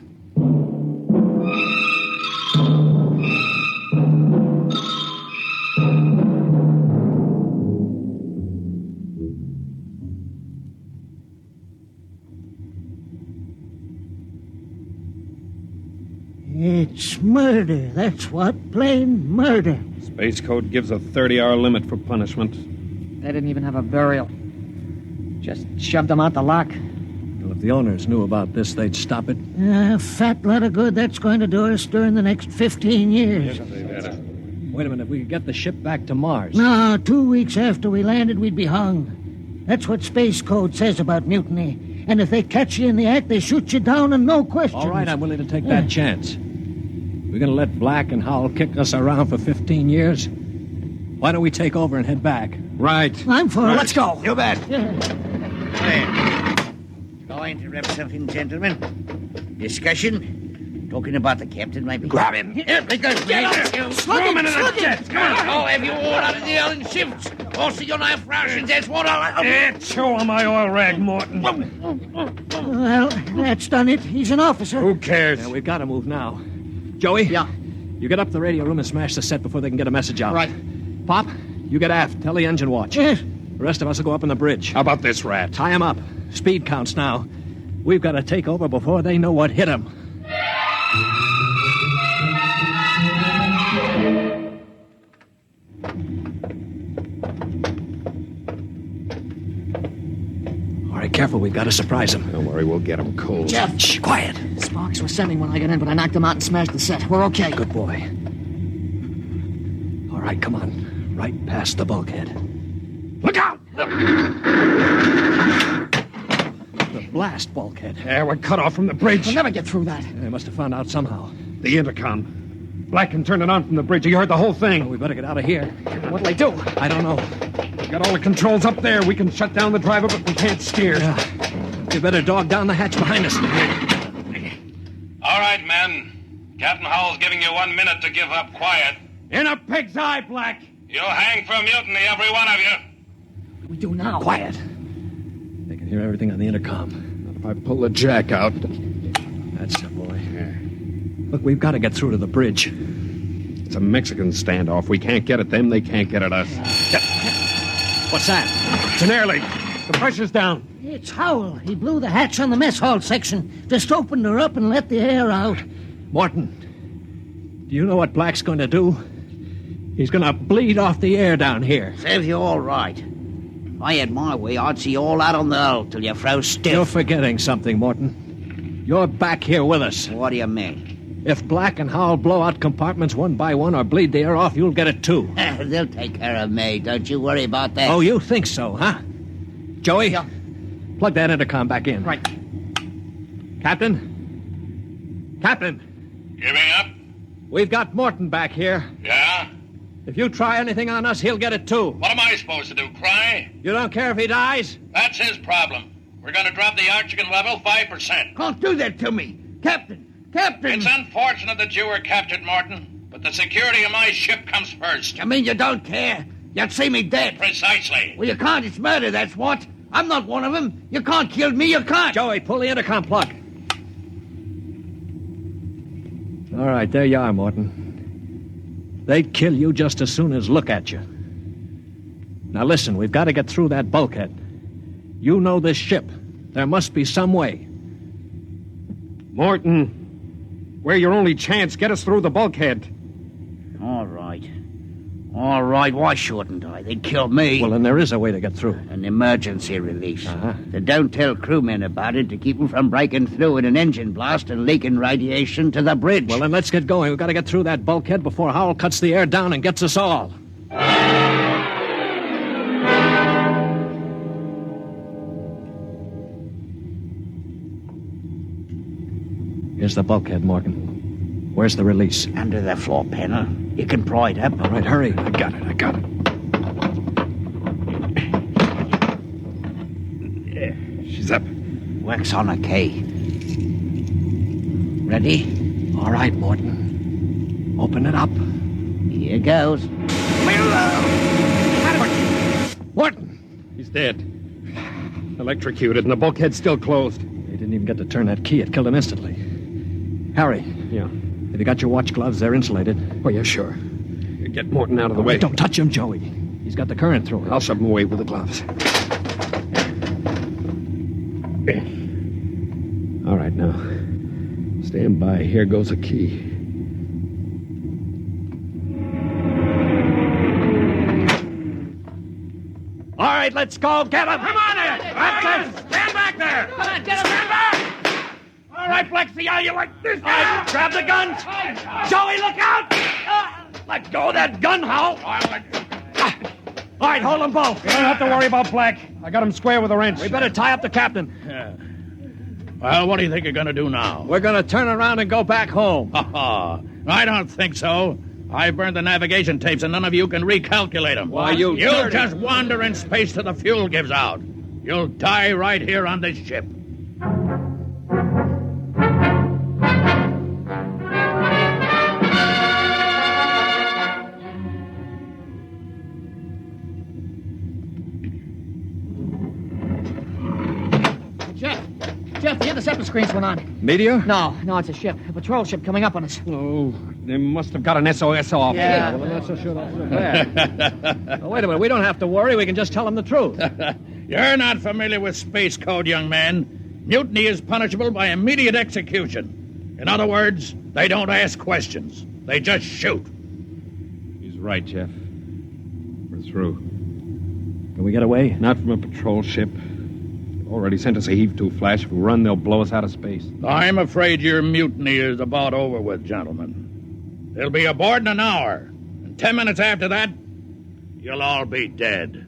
It's murder, that's what. Plain murder.
Space Code gives a 30-hour limit for punishment.
They didn't even have a burial. Just shoved them out the lock.
Well, if the owners knew about this, they'd stop it.
Fat lot of good that's going to do us during the next 15 years.
Wait a minute, we could get the ship back to Mars.
No, 2 weeks after we landed, we'd be hung. That's what Space Code says about mutiny. And if they catch you in the act, they shoot you down and no questions.
All right, I'm willing to take that chance. We're going to let Black and Howell kick us around for 15 years? Why don't we take over and head back?
Right.
I'm for it.
Let's go.
You bet. Going to rep something, gentlemen. Discussion. Talking about the captain, maybe.
Grab him.
Here, because
Get up. Throw him into the jets. Come on.
I'll have you all out of the Ellen shifts. Also, you'll have rations. That's what I'll...
Show him my oil rag, Morton.
Well, that's done it. He's an officer.
Who cares?
Yeah, we've got to move now. Joey?
Yeah.
You get up to the radio room and smash the set before they can get a message out.
Right.
Pop, you get aft. Tell the engine watch.
Yes.
The rest of us will go up on the bridge.
How about this rat?
Tie him up. Speed counts now. We've got to take over before they know what hit them. All right, careful. We've got to surprise them.
Don't worry, we'll get them cold.
Jeff,
Shh, quiet.
Sparks were sending when I got in, but I knocked them out and smashed the set. We're okay.
Good boy. All right, come on. Right past the bulkhead.
Look out!
The blast bulkhead.
Yeah, we're cut off from the bridge.
We'll never get through that.
They must have found out somehow.
The intercom. Black can turn it on from the bridge. You heard the whole thing.
Well, we better get out of here.
What'll they do?
I don't know.
We got all the controls up there. We can shut down the driver, but we can't steer.
Yeah. You better dog down the hatch behind us.
All right, men. Captain Howell's giving you 1 minute to give up quiet.
In a pig's eye, Black.
You'll hang for mutiny, every one of you.
What do we do now?
Quiet. They can hear everything on the intercom.
Not if I pull the jack out.
That's the boy. Look, we've got to get through to the bridge.
It's a Mexican standoff. We can't get at them. They can't get at us.
What's that?
It's an air leak. The pressure's down.
It's Howell. He blew the hatch on the mess hall section. Just opened her up and let the air out.
Morton, do you know what Black's going to do? He's going to bleed off the air down here.
Serves you all right. If I had my way, I'd see you all out on the hull till you froze stiff.
You're forgetting something, Morton. You're back here with us.
What do you mean?
If Black and Howell blow out compartments one by one or bleed the air off, you'll get it too.
They'll take care of me. Don't you worry about that.
Oh, you think so, huh? Joey?
Yeah.
Plug that intercom back in.
Right.
Captain? Captain?
Giving up?
We've got Morton back here.
Yeah?
If you try anything on us, he'll get it too.
What am I supposed to do, cry?
You don't care if he dies?
That's his problem. We're going to drop the oxygen level 5%.
Don't do that to me. Captain!
It's unfortunate that you were captured, Morton, but the security of my ship comes first.
You mean you don't care? You'd see me dead.
Precisely.
Well, you can't. It's murder, that's what. I'm not one of them. You can't kill me. You can't.
Joey, pull the intercom plug. All right, there you are, Morton. They'd kill you just as soon as look at you. Now listen, we've got to get through that bulkhead. You know this ship. There must be some way.
Morton, we're your only chance. Get us through the bulkhead.
All right. All right, why shouldn't I? They'd kill me.
Well, then there is a way to get through.
An emergency release.
Uh-huh.
They don't tell crewmen about it to keep them from breaking through in an engine blast and leaking radiation to the bridge.
Well, then let's get going. We've got to get through that bulkhead before Howell cuts the air down and gets us all. Here's the bulkhead, Morgan. Where's the release?
Under the floor panel. You can pry it up.
All right, hurry.
I got it.
Works on a K. Ready?
All right, Morton. Open it up.
Here goes.
Morton! He's dead. Electrocuted, and the bulkhead's still closed.
They didn't even get to turn that key. It killed him instantly. Harry.
Yeah?
Have you got your watch gloves? They're insulated.
Oh, yeah, sure. Get Morton out of the way.
Don't touch him, Joey. He's got the current through him.
I'll shove him away with the gloves. All right, now. Stand by. Here goes a key.
All right, let's go. Get him.
Come on there! That's it! Stand back there!
Come on, get him.
Stand back! All right, Flexi, how you like this?
All right, grab the guns. Joey, look out! Let go of that gun, Hal. All right, hold them both.
You don't have to worry about Black. I got him square with a wrench.
We better tie up the captain.
Yeah. Well, what do you think you're going to do now?
We're going to turn around and go back home.
I don't think so. I burned the navigation tapes, and none of you can recalculate them.
Why, you
You'll
dirty-
just wander in space till the fuel gives out. You'll die right here on this ship.
Jeff, the interceptor screens went on.
Meteor?
No, it's a ship. A patrol ship coming up on us.
Oh, they must have got an SOS off.
Yeah.
Well, that's so sure that's so bad.
Wait a minute. We don't have to worry. We can just tell them the truth.
You're not familiar with space code, young man. Mutiny is punishable by immediate execution. In other words, they don't ask questions. They just shoot.
He's right, Jeff. We're through.
Can we get away?
Not from a patrol ship. Already sent us a heave-to flash. If we run, they'll blow us out of space.
I'm afraid your mutiny is about over with, gentlemen. They'll be aboard in an hour. And 10 minutes after that, you'll all be dead.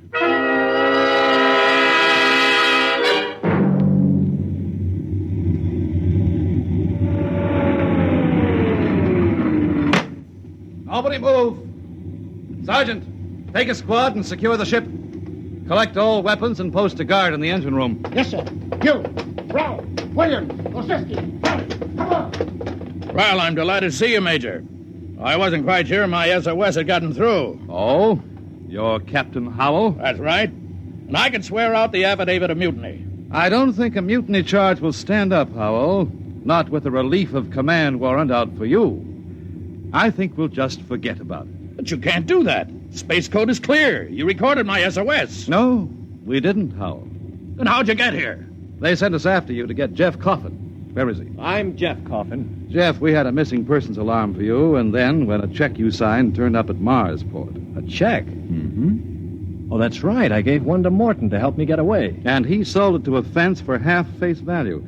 Nobody move. Sergeant, take a squad and secure the ship. Collect all weapons and post a guard in the engine room.
Yes, sir. You, Brown, William, Osinski, come on.
Well, I'm delighted to see you, Major. I wasn't quite sure my SOS had gotten through.
Oh? You're Captain Howell?
That's right. And I can swear out the affidavit of mutiny.
I don't think a mutiny charge will stand up, Howell. Not with a relief of command warrant out for you. I think we'll just forget about it.
But you can't do that. Space code is clear. You recorded my SOS.
No, we didn't, Howell.
Then how'd you get here?
They sent us after you to get Jeff Coffin. Where is he?
I'm Jeff Coffin.
Jeff, we had a missing persons alarm for you, and then when a check you signed turned up at Marsport.
A check?
Mm-hmm.
Oh, that's right. I gave one to Morton to help me get away.
And he sold it to a fence for half face value.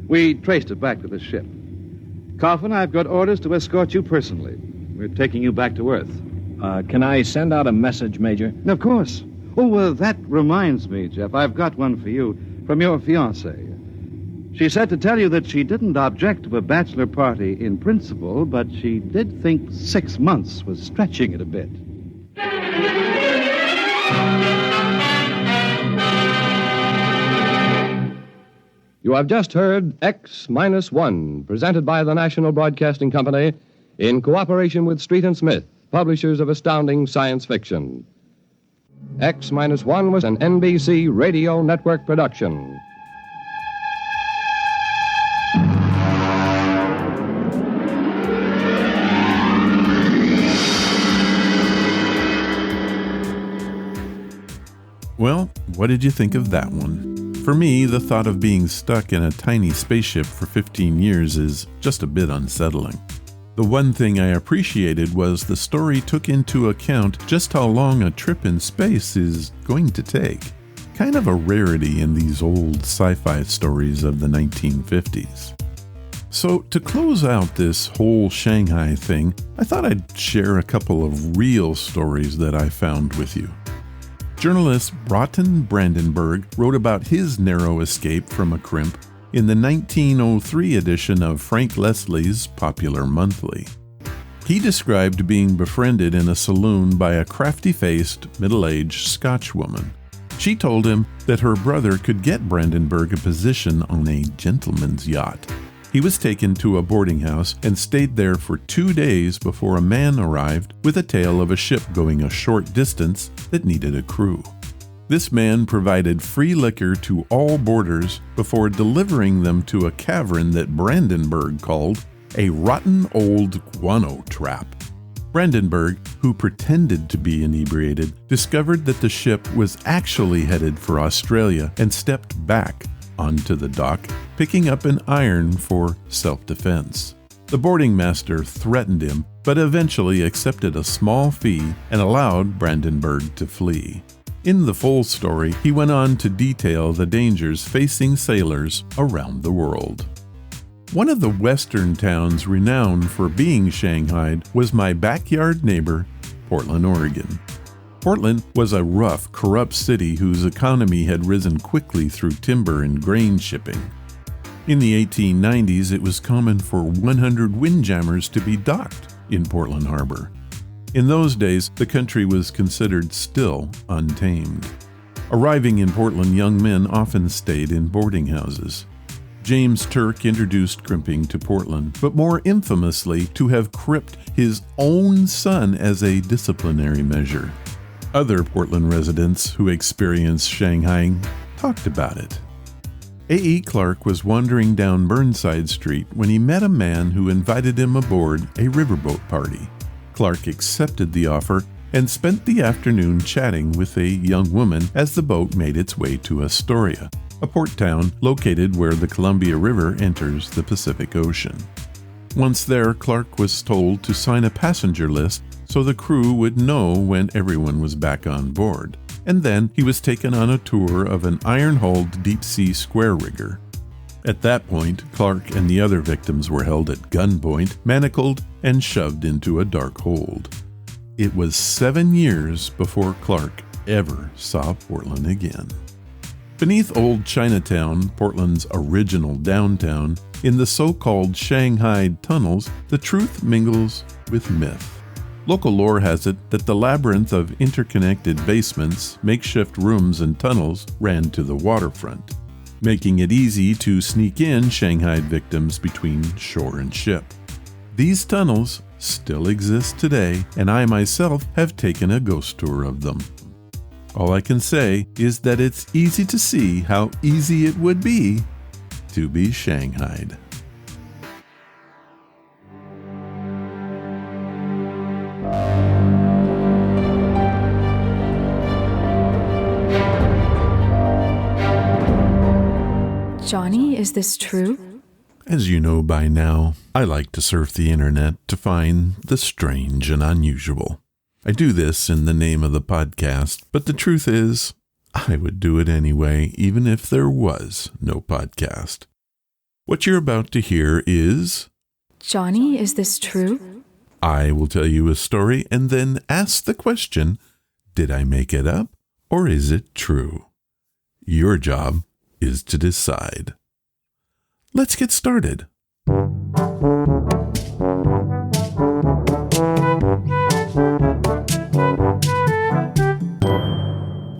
We traced it back to the ship. Coffin, I've got orders to escort you personally. We're taking you back to Earth.
Can I send out a message, Major?
Of course. Oh, that reminds me, Jeff. I've got one for you from your fiancée. She said to tell you that she didn't object to a bachelor party in principle, but she did think 6 months was stretching it a bit.
You have just heard X-1, presented by the National Broadcasting Company in cooperation with Street and Smith, publishers of astounding science fiction. X-1 was an NBC Radio Network production.
Well, what did you think of that one? For me, the thought of being stuck in a tiny spaceship for 15 years is just a bit unsettling. The one thing I appreciated was the story took into account just how long a trip in space is going to take. Kind of a rarity in these old sci-fi stories of the 1950s. So to close out this whole Shanghai thing, I thought I'd share a couple of real stories that I found with you. Journalist Broughton Brandenburg wrote about his narrow escape from a crimp in the 1903 edition of Frank Leslie's Popular Monthly. He described being befriended in a saloon by a crafty-faced, middle-aged Scotch woman. She told him that her brother could get Brandenburg a position on a gentleman's yacht. He was taken to a boarding house and stayed there for 2 days before a man arrived with a tale of a ship going a short distance that needed a crew. This man provided free liquor to all boarders before delivering them to a cavern that Brandenburg called a rotten old guano trap. Brandenburg, who pretended to be inebriated, discovered that the ship was actually headed for Australia and stepped back onto the dock, picking up an iron for self-defense. The boarding master threatened him, but eventually accepted a small fee and allowed Brandenburg to flee. In the full story, he went on to detail the dangers facing sailors around the world. One of the western towns renowned for being shanghaied was my backyard neighbor, Portland, Oregon. Portland was a rough, corrupt city whose economy had risen quickly through timber and grain shipping. In the 1890s, it was common for 100 windjammers to be docked in Portland Harbor. In those days, the country was considered still untamed. Arriving in Portland, young men often stayed in boarding houses. James Turk introduced crimping to Portland, but more infamously to have crimped his own son as a disciplinary measure. Other Portland residents who experienced Shanghaiing talked about it. A.E. Clark was wandering down Burnside Street when he met a man who invited him aboard a riverboat party. Clark accepted the offer and spent the afternoon chatting with a young woman as the boat made its way to Astoria, a port town located where the Columbia River enters the Pacific Ocean. Once there, Clark was told to sign a passenger list so the crew would know when everyone was back on board. And then he was taken on a tour of an iron-hulled deep-sea square rigger. At that point, Clark and the other victims were held at gunpoint, manacled, and shoved into a dark hold. It was 7 years before Clark ever saw Portland again. Beneath Old Chinatown, Portland's original downtown, in the so-called Shanghaied tunnels, the truth mingles with myth. Local lore has it that the labyrinth of interconnected basements, makeshift rooms, and tunnels ran to the waterfront, making it easy to sneak in Shanghaied victims between shore and ship. These tunnels still exist today, and I myself have taken a ghost tour of them. All I can say is that it's easy to see how easy it would be to be Shanghaied.
Johnny, is this true?
As you know by now, I like to surf the internet to find the strange and unusual. I do this in the name of the podcast, but the truth is, I would do it anyway, even if there was no podcast. What you're about to hear is...
Johnny, is this true?
I will tell you a story and then ask the question, did I make it up or is it true? Your job is to decide. Let's get started.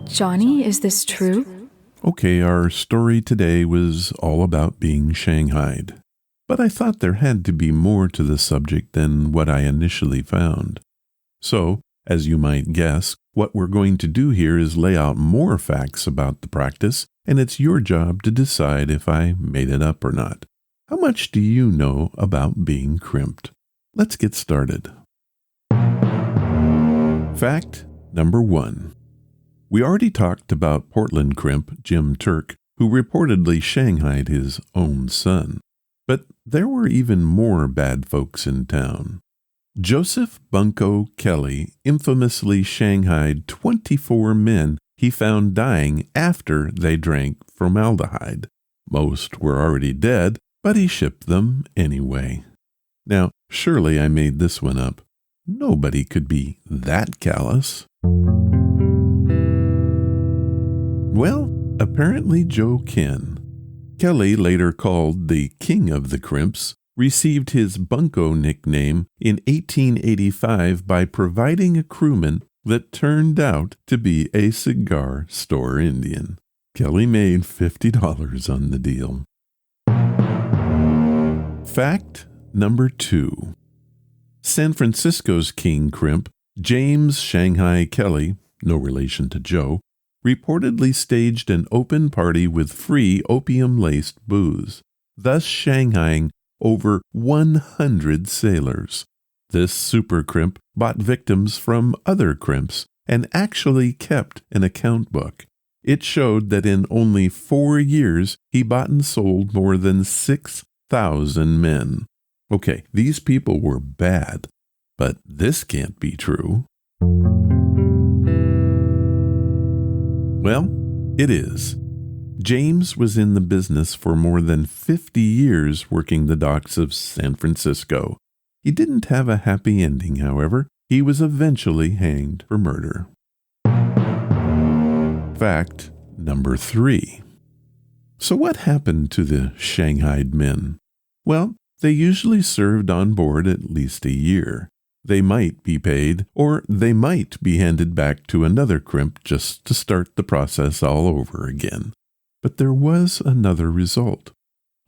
Johnny, is this true?
Okay, our story today was all about being Shanghaied. But I thought there had to be more to the subject than what I initially found. So, as you might guess, what we're going to do here is lay out more facts about the practice, and it's your job to decide if I made it up or not. How much do you know about being crimped? Let's get started. Fact number 1. We already talked about Portland crimp Jim Turk, who reportedly Shanghaied his own son. But there were even more bad folks in town. Joseph Bunko Kelly infamously Shanghaied 24 men he found dying after they drank formaldehyde. Most were already dead, but he shipped them anyway. Now, surely I made this one up. Nobody could be that callous. Well, apparently Joe Ken. Kelly, later called the King of the Crimps, received his Bunko nickname in 1885 by providing a crewman that turned out to be a cigar store Indian. Kelly made $50 on the deal. Fact number 2. San Francisco's King Crimp, James Shanghai Kelly, no relation to Joe, reportedly staged an open party with free opium-laced booze, thus Shanghaiing over 100 sailors. This super crimp bought victims from other crimps and actually kept an account book. It showed that in only 4 years he bought and sold more than 6,000 men. Okay, these people were bad, but this can't be true. Well, it is. James was in the business for more than 50 years working the docks of San Francisco. He didn't have a happy ending, however. He was eventually hanged for murder. Fact number 3. So what happened to the Shanghaied men? Well, they usually served on board at least a year. They might be paid, or they might be handed back to another crimp just to start the process all over again. But there was another result.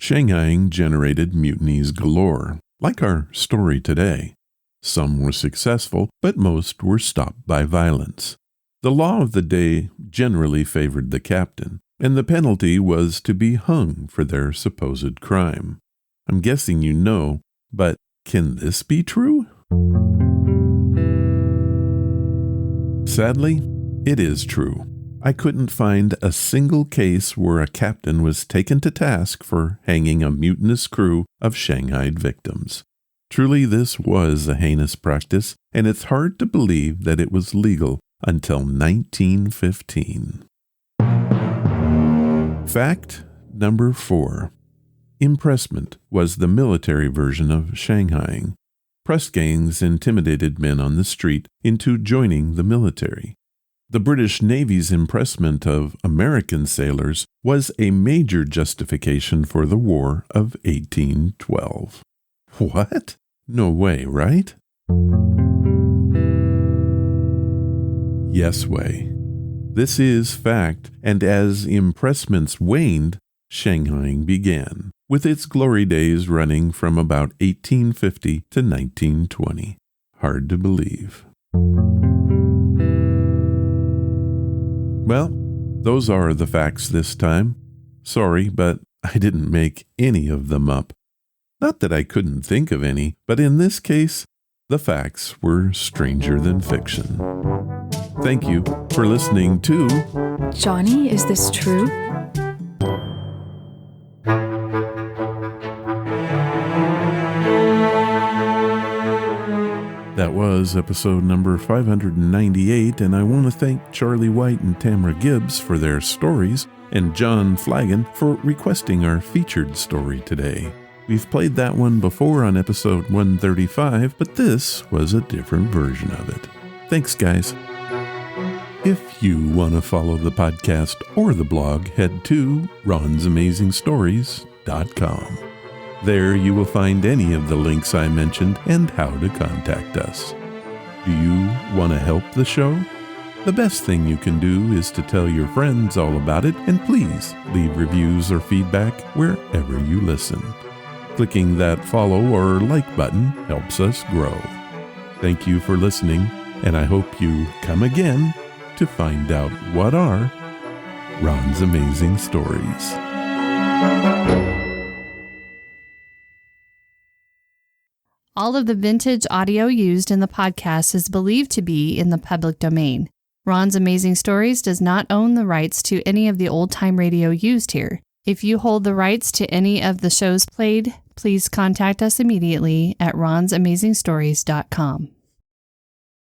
Shanghaiing generated mutinies galore, like our story today. Some were successful, but most were stopped by violence. The law of the day generally favored the captain, and the penalty was to be hung for their supposed crime. I'm guessing you know, but can this be true? Sadly, it is true. I couldn't find a single case where a captain was taken to task for hanging a mutinous crew of Shanghaied victims. Truly, this was a heinous practice, and it's hard to believe that it was legal until 1915. Fact number 4. Impressment was the military version of Shanghaiing. Press gangs intimidated men on the street into joining the military. The British Navy's impressment of American sailors was a major justification for the War of 1812. What? No way, right? Yes way. This is fact, and as impressments waned, Shanghaiing began, with its glory days running from about 1850 to 1920. Hard to believe. Well, those are the facts this time. Sorry, but I didn't make any of them up. Not that I couldn't think of any, but in this case, the facts were stranger than fiction. Thank you for listening to
Johnny, is this true?
That was episode number 598, and I want to thank Charlie White and Tamara Gibbs for their stories, and John Flagon for requesting our featured story today. We've played that one before on episode 135, but this was a different version of it. Thanks, guys. If you want to follow the podcast or the blog, head to ronsamazingstories.com. There you will find any of the links I mentioned and how to contact us. Do you want to help the show? The best thing you can do is to tell your friends all about it, and please leave reviews or feedback wherever you listen. Clicking that follow or like button helps us grow. Thank you for listening, and I hope you come again to find out what are Ron's Amazing Stories.
All of the vintage audio used in the podcast is believed to be in the public domain. Ron's Amazing Stories does not own the rights to any of the old-time radio used here. If you hold the rights to any of the shows played, please contact us immediately at ronsamazingstories.com.